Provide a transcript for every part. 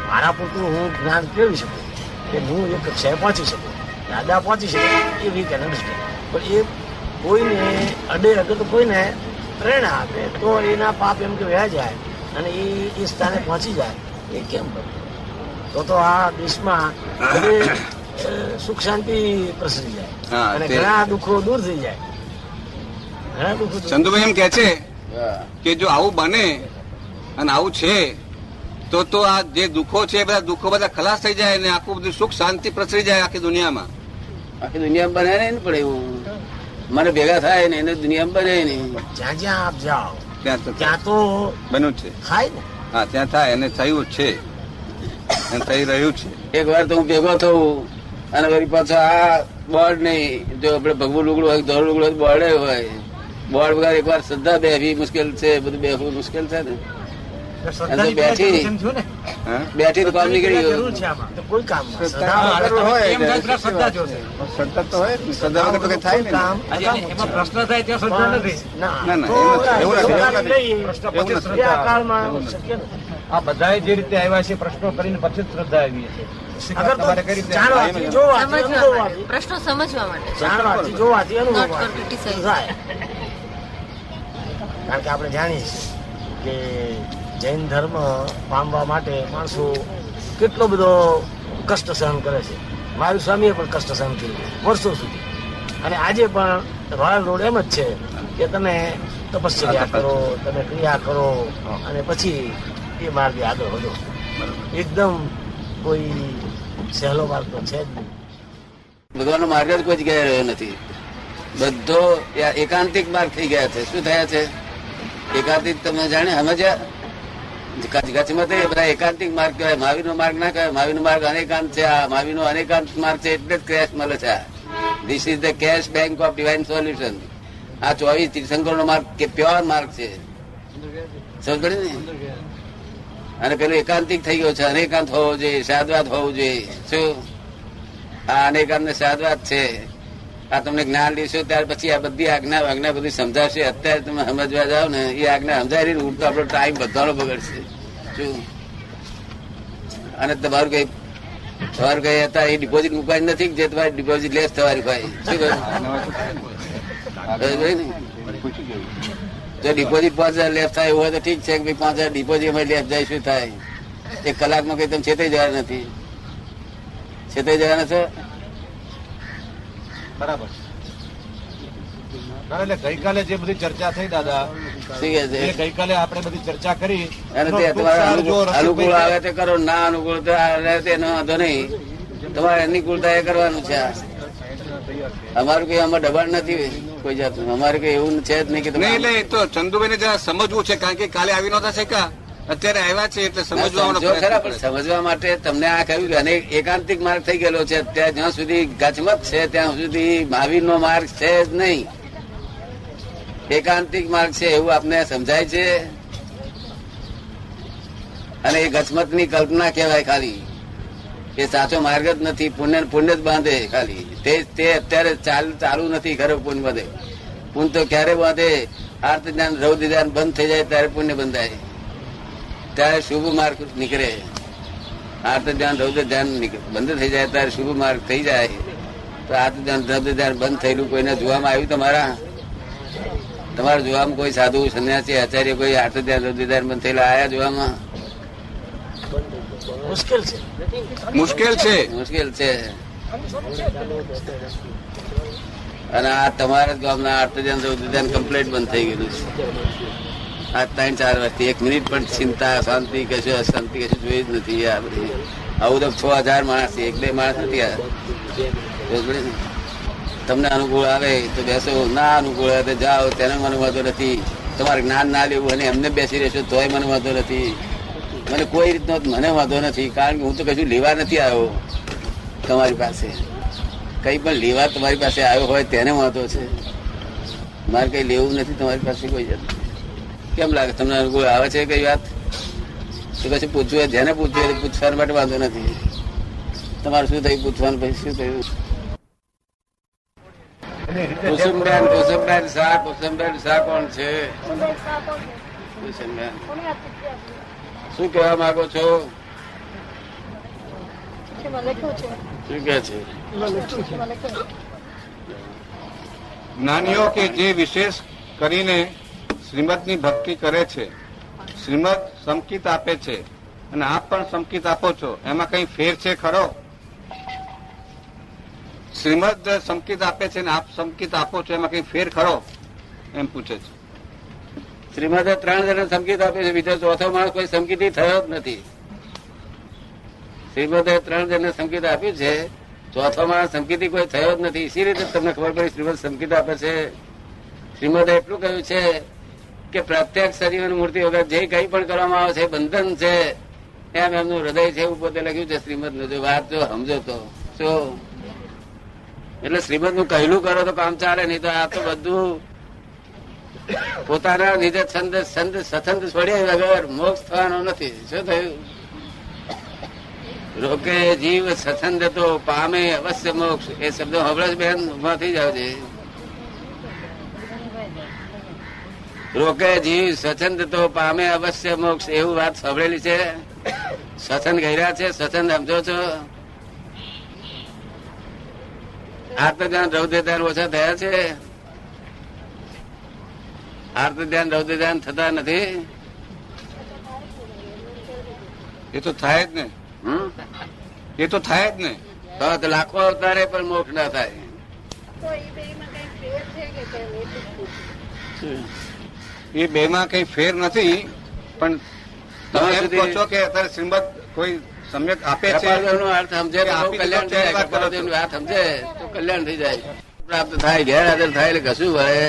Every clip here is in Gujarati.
મારા પૂરતું હું જ્ઞાન કેળવી શકું, કે હું એ કક્ષાએ પહોંચી શકું, દાદા પહોંચી શકે એ વી કેન અન્ડરસ્ટેન્ડ. પણ એ કોઈને અડે અગર તો કોઈને પ્રેરણા આપે તો એના પાપ એમ કે વહ્યા જાય અને એ સ્થાને પહોંચી જાય, એ કેમ બને? તો આ દેશમાં સુખ શાંતિ પ્રસરી જાય અને ઘણા દુઃખો દૂર થઈ જાય. ઘણા દુઃખો ચંદુભાઈ એમ કે છે કે જો આવું બને અને આવું છે તો આ જે દુઃખો છે બધા દુઃખો બધા ખલાસ થઈ જાય અને આખું બધું સુખ શાંતિ પ્રસરી જાય આખી દુનિયામાં. આખી દુનિયામાં બને નહીં પડે એવું મને ભેગા થાય ને એને દુનિયામાં બને નહીં. જ્યાં જ્યાં આપ જાઓ ત્યાં તો બન્યું છે. થાય ને. હા, ત્યાં થાય અને થયું છે, થઈ રહ્યું છે. એક વાર તો હું ભેગો થયું અને વળી પાછો આ બોર્ડ નહીં, જો આપડે ભગવું લુગડું હોય દોડ લુગડું બોર્ડ હોય, બોર્ડ વગર એક વાર શ્રદ્ધા બેહવી મુશ્કેલ છે, બધું બેહવું મુશ્કેલ છે ને. બેઠી તો કામ નીકળી ગયું. કોઈ કામ પ્રશ્ન થાય ત્યાં શ્રદ્ધા નથી. આ બધા જે રીતે આવ્યા છે પ્રશ્નો કરીને પછી જ શ્રદ્ધા આવી છે. પ્રશ્નો સમજવા માટે જાણવાથી જોવાથી અનુભવ થાય. કારણ કે આપણે જાણીએ છીએ કે જૈન ધર્મ પામવા માટે માણસો કેટલો બધો કષ્ટ સહન કરે છે. મહાવીર સ્વામીએ પણ કષ્ટ સહન કર્યું વર્ષો સુધી, અને આજે પણ રોયલ રોડ એમ જ છે કે તમે તપશ્ચર્યા કરો, તમે ક્રિયા કરો અને પછી એ માર્ગે આગળ વધો. એકદમ કોઈ સહેલો માર્ગ તો છે જ નહીં. ભગવાનનો માર્ગ જ કોઈ જગ્યાએ રહ્યો નથી. બધો એકાંતિક માર્ગ થઈ ગયા છે. શું થયા છે? એકાંતિક. તમે જાણે સમજ્યા? બધા એકાંતિક માર્ગ કહેવાય, મહાવીરનો માર્ગ ના કહેવાય. મહાવીરનો માર્ગ અનેકાંત છે. આ મહાવીરનો અનેકાંત માર્ગ છે એટલે જ ક્રેશ મળે છે. This is the cash bank of divine solution. આ 24 તીર્થંકરનો માર્ગ કે પ્યોર માર્ગ છે. સમજ પડી ને? અને પેલું એકાંતિક થઈ ગયો છે. અનેકાંત હોવો જોઈએ, સાદવાદ હોવું જોઈએ. શું આ અનેકાંત ને સાદવાદ છે? આ તમને જ્ઞાન લેશો ત્યાર પછી આ બધી આજ્ઞા બધી સમજાવશે. અત્યારે તમે સમજવા જાઓ ને એ આજ્ઞા સમજાય નહીં, ઉલટો આપણો ટાઈમ બધાનો બગડશે. શું? અને તમારું કઈ હતા એ ડિપોઝિટ મૂકવાની નથી જે તમારી ડિપોઝિટ લેસ થવાની ભાઈ. શું કહ્યું? જો ડિપોઝિટ 5,000 લેસ થાય એવું હોય તો ઠીક છે કે ભાઈ 5,000 ડિપોઝિટ અમે લેસ જાય શું થાય? 1 કલાકમાં કઈ તમે છેતાઈ જવા નથી. છેતાઈ જવાના છો? બરાબર. એટલે ગઈકાલે જે બધી ચર્ચા થઈ દાદા, ગઈકાલે આપણે બધી ચર્ચા કરી અને તે તમારે અનુકૂળ આવે તે કરો, ના અનુકૂળ તો એનો વાંધો નહીં. તમારે અનુકૂળતા એ કરવાનું છે. અમારું કઈ આમાં દબાણ નથી કોઈ જાતનું. અમારે કઈ એવું છે જ નહીં કે એટલે એ તો ચંદુભાઈ ને જરા સમજવું છે, કારણ કે કાલે આવી નતા શક્યા, અત્યારે આવ્યા છે એટલે સમજવાનો ખરા. પણ સમજવા માટે તમને આ કહ્યું કે અનેક એકાંતિક માર્ગ થઈ ગયેલો છે. ત્યાં જ્યાં સુધી ગચમત છે ત્યાં સુધી મહાવીરનો માર્ગ છે જ નહીં. એકાંતિક માર્ગ છે એવું આપને સમજાય છે. અને એ ગચમત ની કલ્પના કહેવાય ખાલી. એ સાચો માર્ગ જ નથી. પુણ્ય જ બાંધે ખાલી. તે અત્યારે ચાલુ નથી ખરો પુણ્ય બધે. પુણ્ય તો ક્યારે બાંધે? આર્ત જ્ઞાન રૌદ્ર ધ્યાન બંધ થઈ જાય ત્યારે પુણ્ય બંધાય, ત્યારે શુભ માર્ગ નીકળે. આર્ત ધ્યાન રૌદ્ર ધ્યાન બંધ થઈ જાય ત્યારે શુભ માર્ગ થઈ જાય. તો આર્ત ધ્યાન રૌદ્ર ધ્યાન બંધ થયેલું કોઈને જોવામાં આવ્યું? તમારા જોવામાં કોઈ સાધુ સંન્યાસી આચાર્ય કોઈ આર્ત ધ્યાન રૌદ્ર ધ્યાન બંધ થયેલા આયા જોવામાં? મુશ્કેલ છે. મુશ્કેલ છે. અને આ તમારા જ ગામના આર્ત ધ્યાન રૌદ્ર ધ્યાન કમ્પ્લીટ બંધ થઈ ગયેલું છે. આ 3-4 વર્ષથી 1 મિનિટ પણ ચિંતા શાંતિ કશું અશાંતિ કશું જોઈ જ નથી. આ બધી આવું તો 6,000 માણસ, 1-2 માણસ નથી. તમને અનુકૂળ આવે તો બેસો, ના અનુકૂળ આવે તો જાઓ, તેને મને વાંધો નથી. તમારે જ્ઞાન ના લેવું અને એમને બેસી રહેશો તોય મને વાંધો નથી. મને કોઈ રીતનો મને વાંધો નથી, કારણ કે હું તો કશું લેવા નથી આવ્યો તમારી પાસે. કઈ પણ લેવા તમારી પાસે આવ્યો હોય તેને વાંધો છે. મારે કઈ લેવું નથી તમારી પાસે કોઈ જાત. કેમ લાગે તમને અનુકૂળ આવે છે કઈ વાત? તો પછી પૂછવું, જેને પૂછવું પૂછવા માટે વાંધો નથી. તમારે શું થયું પૂછવાનું? પછી શું થયું? કુસુમબેન શાહ કોણ છે? કુસુમબેન શું કહેવા માંગો છો? શું કે છે? જ્ઞાનીઓ કે જે વિશેષ કરીને શ્રીમદની ભક્તિ કરે છે, શ્રીમદ સંકેત આપે છે અને આપ પણ સંકેત આપો છો, એમાં કઈ ફેર છે ખરો? શ્રીમદ સંકેત આપે છે ને આપ સંકેત આપો છો, એમાં કઈ ફેર ખરો એમ પૂછે છે. શ્રીમદે 3 જણને સંકેત આપે છે, બીજો ચોથો માણસ કોઈ સંકેતી થયો જ નથી. શ્રીમદે 3 જણને સંકેત આપ્યું છે, ચોથો માણસ સંકેતી કોઈ થયો જ નથી. ઇસી રીતે તમને ખબર પડી શ્રીમદ સંકેત આપે છે. શ્રીમદે એટલું કહ્યું છે કે પ્રત્યેક સજીવની મૂર્તિ વગર જે કંઈ પણ કરવામાં આવે છે બંધન છે, એમ એમનું હૃદય છે એવું પોતે લખ્યું છે શ્રીમદનું. જો વાત જો સમજો તો શું, એટલે શ્રીમદનું કહેલું કરો તો કામ ચાલે, નહીં તો આ તો બધું પોતાના લીધે સછંદ છોડ્યા વગર મોક્ષ થવાનો નથી. શું થયું? રોકે જીવ સછંદ તો પામે અવશ્ય મોક્ષ. એ શબ્દો હમણાં જ બેન ઉભા થઈ જાવ છે. રોકે જીવ સ્વચ્છંદ તો પામે અવશ્ય મોક્ષ, એવું વાત સાંભળેલી છે. સ્વચ્છંદ ગયા છે, સ્વચ્છંદ સમજો છો? આત્મ ધ્યાન રૌદ્ર ધ્યાન ઓછા થયા છે? આત્મ ધ્યાન રૌદ્ર ધ્યાન થતા નથી? એ તો થાય જ ને, એ તો થાય જ ને. તો લાખો અવતારે પણ મોક્ષ ના થાય. એ બેમાં કઈ ફેર નથી, પણ તમે એમ કહો છો કે અત્યારે શ્રીમદ કોઈ સમ્યક આપે છે, કપાળદેવનો અર્થ સમજે તો બહુ કલ્યાણ થાય. કપાળદેવની વાત સમજે તો કલ્યાણ થઈ જાય, પ્રાપ્ત થાય, ગેરહાજર થાય એટલે કશું ભરે.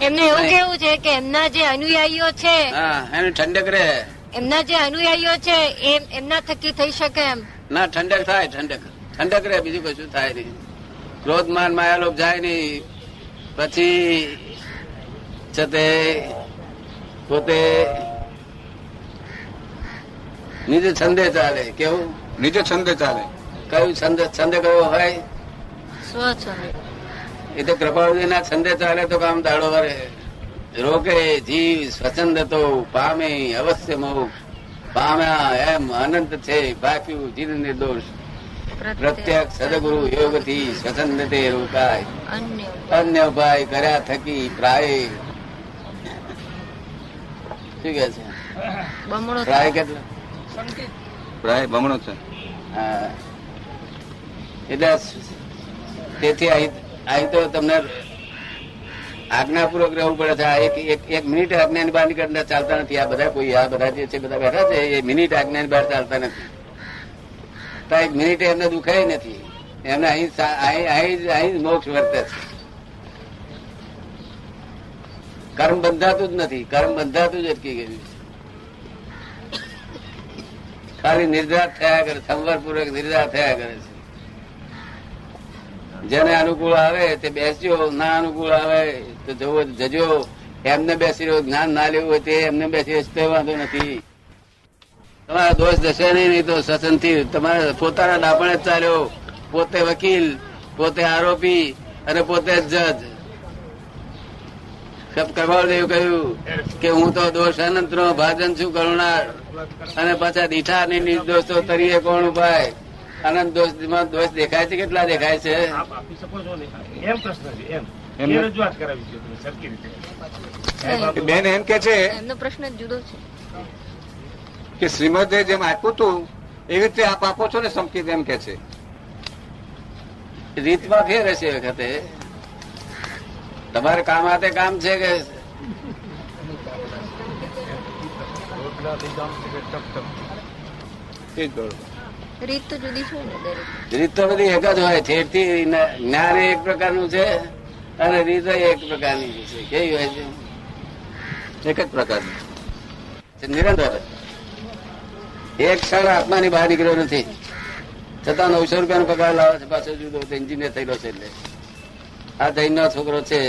એમને એવું કેવું છે કે એમના જે અનુયાયીઓ છે, હા, એને ઠંડક રહે. એમના જે અનુયાયીઓ છે એમના થકી થઈ શકે એમ. ના, ઠંડક થાય, ઠંડક રહે, બીજું કશું થાય નહીં. ક્રોધ માન માયા લોભ જાય નહીં. પછી છે તે પોતે નિજ છંદે ચાલે. કેવું? નીચે છંદે ચાલે. કયું છંદ કયો હોય? સ્વચ્છંદ. એ તો કૃપાળુજીના છંદે ચાલે તો કામ દાડો વરે. રોકે જીવ સ્વચ્છંદ તો પામે અવશ્ય મોક્ષ. પામ્યા એમ અનંત છે, બાક્યું જીન નિર્દોષ. પ્રત્યક્ષ સદગુરુ યોગ થી સ્વચ્છંદ તે રોકાય. અન્ય ઉપાય કર્યા થકી પ્રાય. શું કે છે? બમણો પ્રાય કેટલો? પ્રાય બમણો છે. હા, એટલે તેથી અહીં તો તમને આજ્ઞાપૂર્વક રહેવું પડે છે. આ એક મિનિટ આજ્ઞાની બહાર નીકળતા ચાલતા નથી. આ બધા જે છે બધા બેઠા છે એ મિનિટ આજ્ઞાની બહાર ચાલતા નથી. તો એક મિનિટ એમને દુખાય નથી. એમને અહીં મોક્ષ વર્તે છે. કર્મ બંધાતું જ નથી. કર્મ બંધાતું જ અટકી ગયું છે. ખાલી નિર્ધાર થયા કરે, સંવરપૂર્વક નિર્ધાર થયા કરે છે. જેને અનુકૂળ આવે તે બેસજો, ના અનુકૂળ આવે તો જજો. એમને બેસી રહ્યો, જ્ઞાન ના લેવું હોય તે એમને બેસી તો વાંધો નથી. તમારા દોષ જશે નહીં તો સત્સંગથી તમારે પોતાના ડાપણે જ ચાલ્યો. પોતે વકીલ, પોતે આરોપી અને પોતે જ જજ. કપાળદેવ કહ્યું કે હું તો દોષ અનંત નો ભાજન છું કરુણા, અને પાછા દીઠા ની નિર્દોષ તો તરીએ કોણ ઉપાય. અનંત દોષ દેખાય છે? કેટલા દેખાય છે? આપી શકો છો ને એમ પ્રશ્ન છે. એમ રજૂઆત કરાવી છે તમે સરખી રીતે. બેન એમ કે છે એમનો પ્રશ્ન જ જુદો છે કે શ્રીમદે જેમ આપ્યું હતું એવી રીતે આપ આપો છો ને સંકેત, એમ કે છે. રીતમાં ફેર હશે વખતે. તમારે કામ હાથે કામ છે કે રીત તો જુદી છે ને દરેક. રીત તો બધી એક જ હોય. ઠેરથી જ્ઞાન એક પ્રકારનું છે અને રીત એક પ્રકારની છે. કેવી હોય છે? એક જ પ્રકારની. નિરંતર એક ક્ષણ આત્માની બહાર નીકળ્યો નથી, છતાં 900 રૂપિયાનો પગાર લાવે છે. પાછો જુદો એન્જિનિયર થયેલો છે. એટલે આ જૈનનો છોકરો છે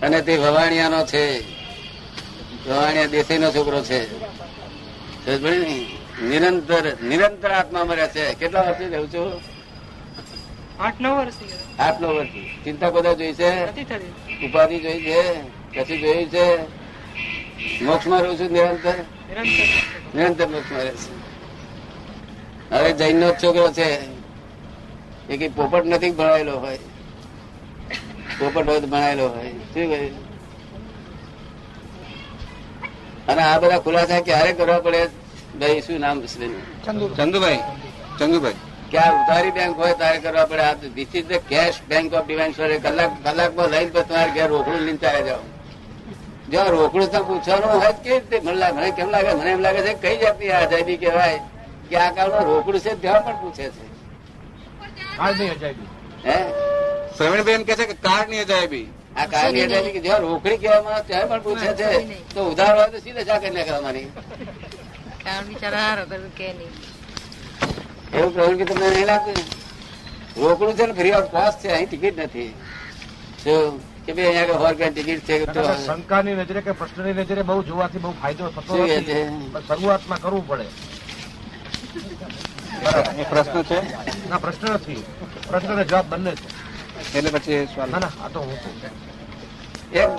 અને તે વવાણિયાનો છે. વવાણિયા દેસાઈનો છોકરો છે. નિરંતર આત્મા મર્યા છે. કેટલા વર્ષથી રહું છું? 8-9 વર્ષ. 8-9 વર્ષથી. ચિંતા બધા જોઈ છે? ઉપાધિ જોઈ છે? પછી જોયું છે? મોક્ષમાં રહું છું નિરંતર મોક્ષમાં રહે છે. હવે જૈન નો છોકરો છે એ કઈ પોપટ નથી ભણાયેલો હોય, પોપટ હોય તો ભણાયેલો હોય. શું કહ્યું? અને આ બધા ખુલાસા ક્યારે કરવા પડે? ભાઈ શું નામ છે? ચંદુભાઈ. ચંદુભાઈ કે આ ઉધારી બેંક હોય ત્યારે કરવા પડે. આ this is the cash bank of divine soul. કલાકમાં લઈને પછી તમારે ઘેર રોકડું લઈને ચાલે જાઓ. જો રોકડું તો પૂછવાનું હોય કે મને કેમ લાગે, મને એમ લાગે છે કઈ જાતની આઝાદી કહેવાય કે આ કાળમાં રોકડું છે ત્યાં પણ પૂછે છે. હે પ્રવીણબેન કે છે કે કાર્ડ ની અજાયબી. આ કાળની આઝાદી કે જ્યાં રોકડી કહેવામાં આવે ત્યાં પણ પૂછે છે. તો ઉધાર હોય તો સીધે ચા કરી નાખવા મારી. બિચારા હારો કર્યું કે નહીં. એવું પ્રવીણ કે તમને નહીં લાગતું? રોકડું છે ને ફ્રી ઓફ કોસ્ટ છે, અહીં ટિકિટ નથી. શું કે ભાઈ અહીંયા 100 રૂપિયા ટિકિટ છે તો શંકાની નજરે કે પ્રશ્નની નજરે બહુ જોવાથી બહુ ફાયદો થતો શું કહે નથી. છે? પણ શરૂઆતમાં કરવું પડે. એ પ્રશ્ન છે ના, પ્રશ્ન નથી, પ્રશ્ન અને જવાબ બંને છે. એટલે પછી એ સવાલ. ના ના, આ તો હું છું. એક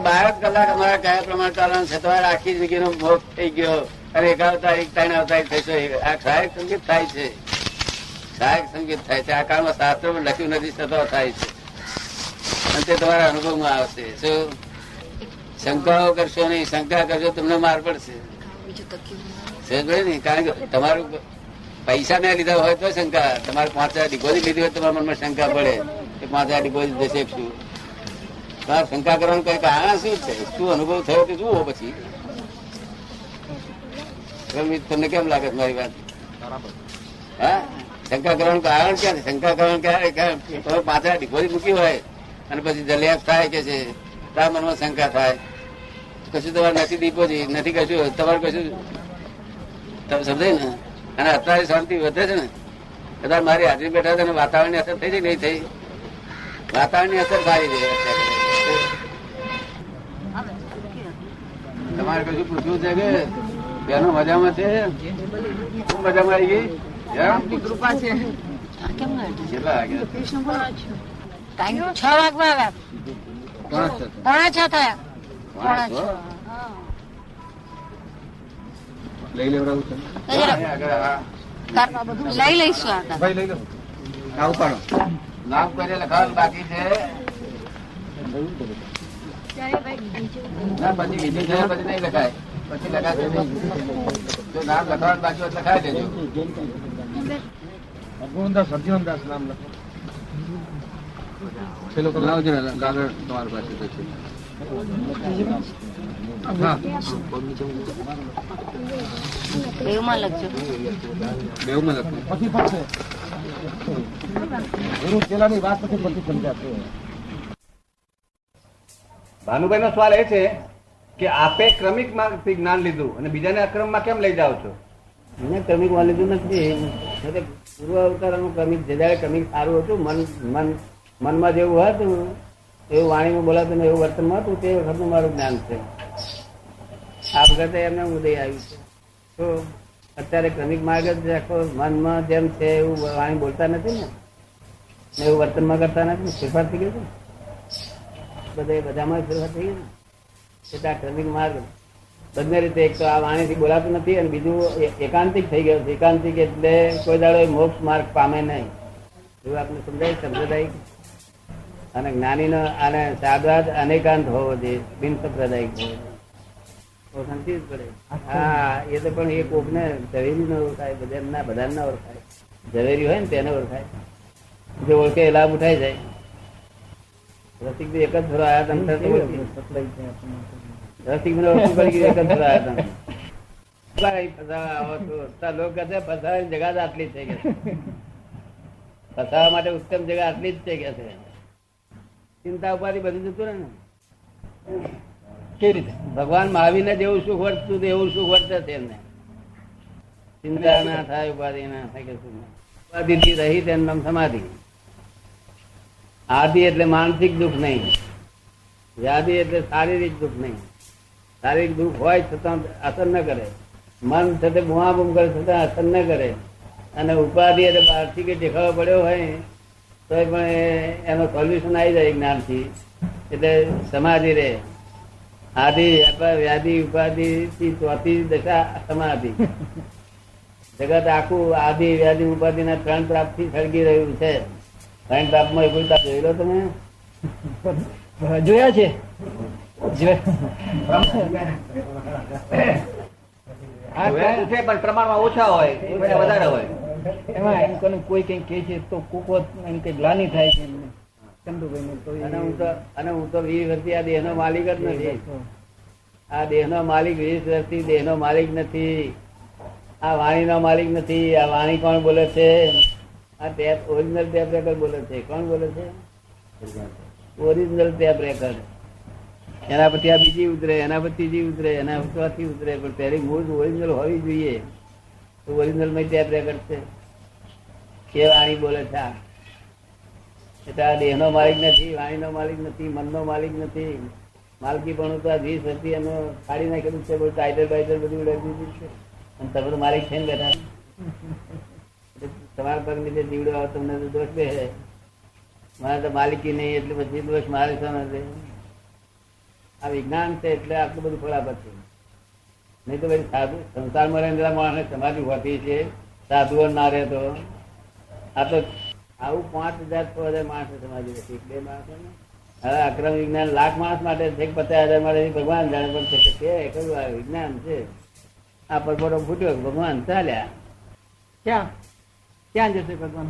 12 કલાક અમારા કયા પ્રમાણે ચાલવાનું છે, તમારે આખી જિંદગીનો મોક્ષ થઈ ગયો અને 1 તારીખ 3 અવતારી થશે. આ સહાયક સંગીત થાય છે, સહાયક સંગીત થાય છે. આ કાળમાં શાસ્ત્રોમાં લખ્યું નથી છતાં થાય છે અને તે તમારા અનુભવમાં આવશે. શું શંકાઓ કરશો નહીં, શંકા કરશો તમને માર પડશે. સમજ ને? કારણ કે તમારું પૈસા મેં લીધા હોય તો શંકા, તમારે 5000 ડિપોઝિટ લીધી હોય તો તમારા મનમાં શંકા પડે કે 5000 ડિપોઝિટ જશે શું. તમારે શંકા કરવાનું કઈ કારણ શું છે, શું અનુભવ થયો તે જુઓ પછી. તમને કેમ લાગે છે મારી વાત? હા, શંકા કરવાનું કારણ ક્યાં છે? શંકા કરવાનું ક્યારે? તમે 5000 ડિપોઝિટ મૂકી હોય અને પછી જલિયાત થાય કે છે તારા મનમાં શંકા થાય. કશું તમારે નથી ડિપોઝિટ, નથી કશું, તમારે કશું સમજાય ને. અને અત્યારે શાંતિ વધે છે ને. કદાચ મારી હાજરી બેઠા છે ને વાતાવરણની અસર થઈ છે નહીં થઈ? વાતાવરણની અસર સારી છે. તમારે કશું પૂછવું છે કે બેનો મજામાં છે? શું મજામાં આવી ગઈ? કૃપા છે. કેટલા વાગ્યા? 6 વાગવા આવ્યા. 5:45 થયા. 5:45. લઈ લેવડાવું છે. લઈ લઈશું આ. ભાઈ લઈ લો. આ ઉપાડો. નામ કરીને લખાવાનું બાકી છે. ના, પછી વિધિ છે પછી નહીં લખાય, પછી લખાશે નહીં. જો નામ લખાવાનું બાકી હોય તો લખાઈ દેજો. ભગવાનદાસ અર્જુનદાસ નામ લખો. લાવજો ને, કાગળ તમારી પાસે તો છે. હા, બેવમાં લખજો. બેઉમાં લખો. પછી પડશે. ગુરુ ચેલાની વાત પછી સમજાશે. ભાનુભાઈ નો સવાલ એ છે કે આપે ક્રમિક માર્ગથી જ્ઞાન લીધું અને બીજાને અક્રમમાં કેમ લઈ જાઓ છો? મેં ક્રમિક માં લીધું નથી. પૂર્વ અવતારનું ક્રમિક જયારે ક્રમિક સારું હતું, મનમાં જેવું હતું એવું વાણીમાં બોલાતું ને એવું વર્તનમાં હતું, તે વખતનું મારું જ્ઞાન છે. આ વખતે એમને ઉદય આવ્યું છે. તો અત્યારે ક્રમિક માર્ગ જ આખો મનમાં જેમ છે એવું વાણી બોલતા નથી ને એવું વર્તનમાં કરતા નથી. ફેરફાર થઈ ગયો છે બધામાં ફેરફાર થઈ ગયો ને. એટલે આ ક્રમિક માર્ગ બંને રીતે, એક તો આ વાણીથી બોલાતું નથી અને બીજું એકાંતિક થઈ ગયો છે. એકાંતિક એટલે કોઈ દાડો મોક્ષ માર્ગ પામે નહીં એવું આપણે સમજાય. સંપ્રદાયિક અને જ્ઞાનીનો અને સાદવાદ અનેકાંત હોવો જોઈએ, બિન સંપ્રદાયિક હોવો જોઈએ. સમજી જ પડે. હા, એ તો પણ એ કોકને ઝવેરી ન ઓળખાય, બધા ના ઓળખાય. ઝવેરી હોય ને તેને ઓળખાય, જે ઓળખે એ લાભ ઉઠાઈ જાય. રસિકભાઈ એક જ થોડો આવ્યા હતા, રસિકભાઈ ઓળખી પડી ગયું, એક જ થોડો આવ્યા હતા. લોકો કહે ફસાવાની જગા આટલી જ છે કે ફસાવા માટે ઉત્તમ જગા આટલી જ છે કે છે. ચિંતા ઉપાધિ બધું જતું ને. કેવી રીતે ભગવાન મહાવીરને જેવું સુખ વર્તતું એવું સુખ વર્તે છે એમને. ચિંતા ના થાય, ઉપાધિ ના થાય, કે ઉપાધિ થી રહી તેનું નામ સમાધિ. આદિ એટલે માનસિક દુઃખ નહીં, વ્યાધિ એટલે શારીરિક દુઃખ નહીં. શારીરિક દુઃખ હોય છતાં અસર ન કરે, મન સાથે બુઆબુમ કરે છતાં અસર ન કરે, અને ઉપાધિ એટલે બહારથી કે દેખાવો પડ્યો હોય તો પણ એનો સોલ્યુશન આવી જાય જ્ઞાનથી, એટલે સમાધિ રહે. આદિ વ્યાધિ ઉપાધિ થી ચોથી દશા સમાધિ. જગત આખું આદિ વ્યાધિ ઉપાધિ ના 3 તાપથી સળગી રહ્યું છે. 3 તાપમાં કોઈ તાપ જોયેલો તમે? જોયા છે. જોયા છે પણ પ્રમાણમાં ઓછા હોય, કોઈને વધારે હોય. એમાં એમ કોને કોઈ કઈ કે છે તો કોકો એમ કઈ ગ્લાની થાય છે એમને. ચંદુભાઈને તો અને હું તો 20 વર્ષથી આ દેહનો માલિક જ નથી. આ દેહનો માલિક 20 વર્ષથી દેહનો માલિક નથી. આ વાણીનો માલિક નથી. આ વાણી કોણ બોલે છે? આ ટેપ ઓરિજિનલ ટેપ રેકર્ડ બોલે છે. કોણ બોલે છે? Original tape record. એના પછી આ બીજી ઉતરે, એના પછી ત્રીજી ઉતરે, એના ચોથી ઉતરે, પણ પહેલી મૂળ ઓરિજિનલ હોવી જોઈએ. તો ઓરિજિનલ માં ટેપ રેકર્ડ છે એ વાણી બોલે છે. આ એટલે આ દેહનો માલિક નથી, વાણીનો માલિક નથી, મનનો માલિક નથી. માલકી પણ તો આ 20 વર્ષથી એનો કાઢી નાખેલું છે. બધું ટાઈટલ બાઈટલ બધું ઉડાવી દીધું છે. અને તમે તો માલિક છે ને બેઠા. તમારા પગ નીચે જીવડો આવે તમને તો દોષ બે. મારે તો માલિકી નહીં એટલે પછી દોષ મારે છે નથી. આ વિજ્ઞાન છે એટલે આટલું બધું ફળ આપે છે. નહીં તો પછી સાધુ સંસારમાં રહેલા માણસને સમાધિ હોતી છે, સાધુઓ ના રહે તો. આ તો આવું 5000 6000 માણસો સમાધિ હતી. 2 માણસો ને હવે અક્રમ વિજ્ઞાન લાખ માણસ માટે છે, 50,000 માટે ભગવાન જાણે. પણ છે કયું આ વિજ્ઞાન છે? આ પરપોટો ફૂટ્યો ભગવાન ચાલ્યા. ક્યાં ક્યાં જશે ભગવાન?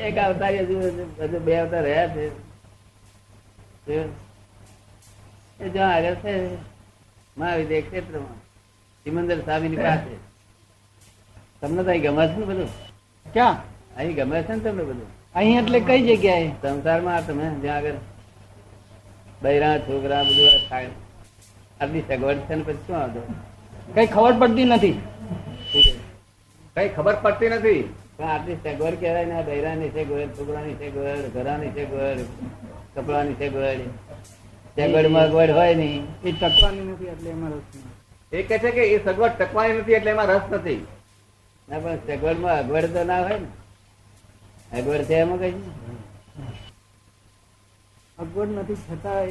એક અવતાર હજુ 2 અવતાર રહ્યા છે. એ જો આગળ છે મહાવિદ્ય ક્ષેત્રમાં સિમંદર સ્વામીની પાસે. તમને તો અહીં ગમે છે ને બધું? ક્યાં અહીં ગમે છે ને તમને બધું? અહીં એટલે કઈ જગ્યાએ? સંસારમાં તમે જ્યાં આગળ બૈરા છોકરા બધું થાય આટલી સગવડ છે ને પછી શું આવતો? કઈ ખબર પડતી નથી. કઈ ખબર પડતી નથી. પણ આટલી સગવડ કહેવાય ને. બૈરાની સગવડ, છોકરાની સગવડ, ઘરાની સગવડ, કપડાની સગવડ. સગવડમાં અગવડ હોય નહીં. એ ટકવાની નથી એટલે એમાં રસ નહીં. એ કે છે કે એ સગવડ ટકવાની નથી એટલે એમાં રસ નથી. ના પણ સગવડમાં અગવડ તો ના હોય ને. અગવડ છે એમાં કઈ? અગવડ નથી છતાં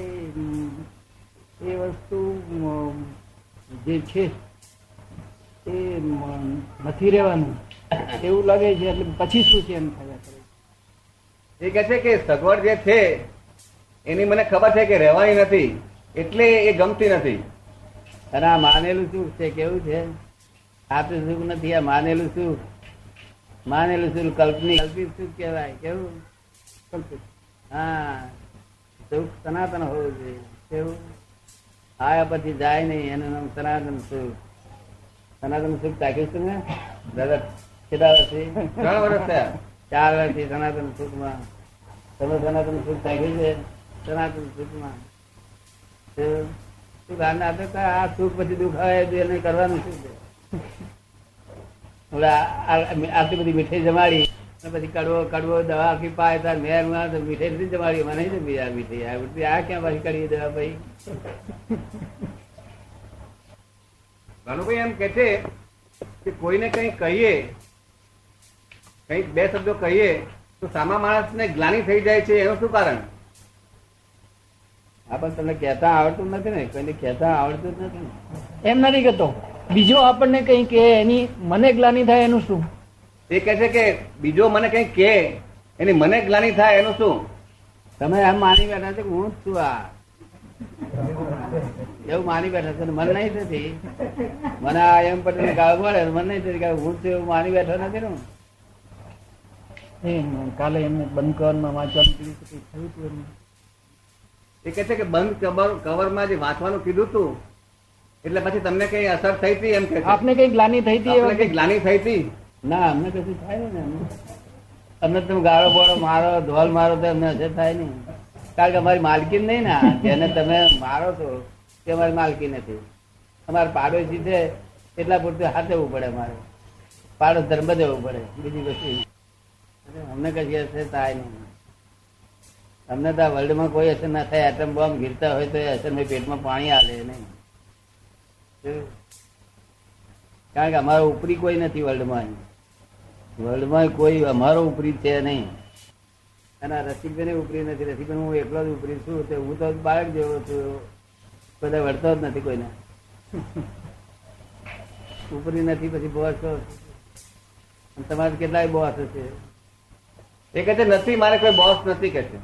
એ વસ્તુ જે છે એ નથી રહેવાનું એવું લાગે છે. એટલે પછી શું છે એમ થયા કરે. એ કે છે કે સગવડ જે છે એની મને ખબર છે કે રહેવાની નથી એટલે એ ગમતી નથી. અને આ માનેલું સુખ છે કેવું છે? સાચું સુખ નથી. આ માનેલું સુખ, માનેલું સુખ કલ્પિત સુખ કહેવાય. કેવું? કલ્પિત. હા, સુખ સનાતન હોવું જોઈએ. કેવું? આયા પછી જાય નહીં. એનું નામ સનાતન સુખ. સનાતન સુખ ચાખ્યું છે ને દાદા? કેટલા વર્ષથી? 3 વર્ષ થયા. 4 વર્ષથી સનાતન સુખમાં. તમે સનાતન સુખ ચાખ્યું છે? સનાતન સુખમાં સુખ આ સુખ પછી દુઃખ આવે એને કરવાનું શું છે? આટલી બધી મીઠાઈ જમાડી પછી કડવો કડવો દવા આખી પાય તાર મેર મીઠાઈ નથી જમાડી. મને નહીં આ મીઠાઈ આ ક્યાં પાછી કડવી દવા ભાઈ? ભાનુભાઈ એમ કે છે કે કોઈને કઈ કહીએ, કઈક 2 શબ્દો કહીએ તો સામા માણસને ગ્લાની થઈ જાય છે. એનું શું કારણ? હા પણ તમને કહેતા આવડતું નથી ને. કોઈને કહેતા આવડતું જ નથી ને. એમ નથી કહેતો. બીજો આપણને કઈ કે એની મને ગ્લાની થાય એનું શું? એ કે છે કે બીજો મને કઈ કે એની મને ગ્લાની થાય એનું શું? તમે એમ માની બેઠા છે કે હું જ છું આ એવું માની બેઠા છે. મન નહીં થતી. મને આ એમ પટેલ ગાળ મળે મન નહીં થતી કે હું છું એવું માની બેઠો નથી ને. કાલે એમને બંધ કવરમાં વાંચવાનું કીધું હતું, થયું હતું એમને? એ કે છે કે બંધ કવરમાં જે વાંચવાનું કીધું હતું એટલે પછી તમને કઈ અસર થઈ હતી એમ કે છે? આપને કઈ ગ્લાની થઈ હતી? આપને કઈ ગ્લાની થઈ હતી? ના અમને કશું થાય ને. અમને તમે ગાળો બોળો મારો ધોલ મારો તો અમને અસર થાય નહીં. કારણ કે અમારી માલકી નહીં ને. જેને તમે મારો છો તે અમારી માલકી નથી. અમારે પાડોશી છે એટલા પૂરતું હાથવું પડે. અમારે પાડોશ ધર્મ જવું પડે. બીજી કશું અમને કશી અસર થાય નહીં. અમને તો આ વર્લ્ડમાં કોઈ અસર ના થાય. એટમ બોમ્બ ગીરતા હોય તો એ અસર પેટમાં પાણી આલે નહીં. કારણ કે અમારો ઉપરી કોઈ નથી વર્લ્ડમાં. વર્લ્ડમાં કોઈ અમારો ઉપરી છે નહીં. અને રસિકભાઈ ઉપરી નથી. રસિકભાઈ હું એકલો જ ઉપરી છું. હું તો બાળક જેવો છું. બધા વળતો જ નથી કોઈને. ઉપરી નથી પછી બોસ તમારે કેટલાય બોસ હશે. એ કહે છે નથી, મારે કોઈ બોસ નથી કે છે.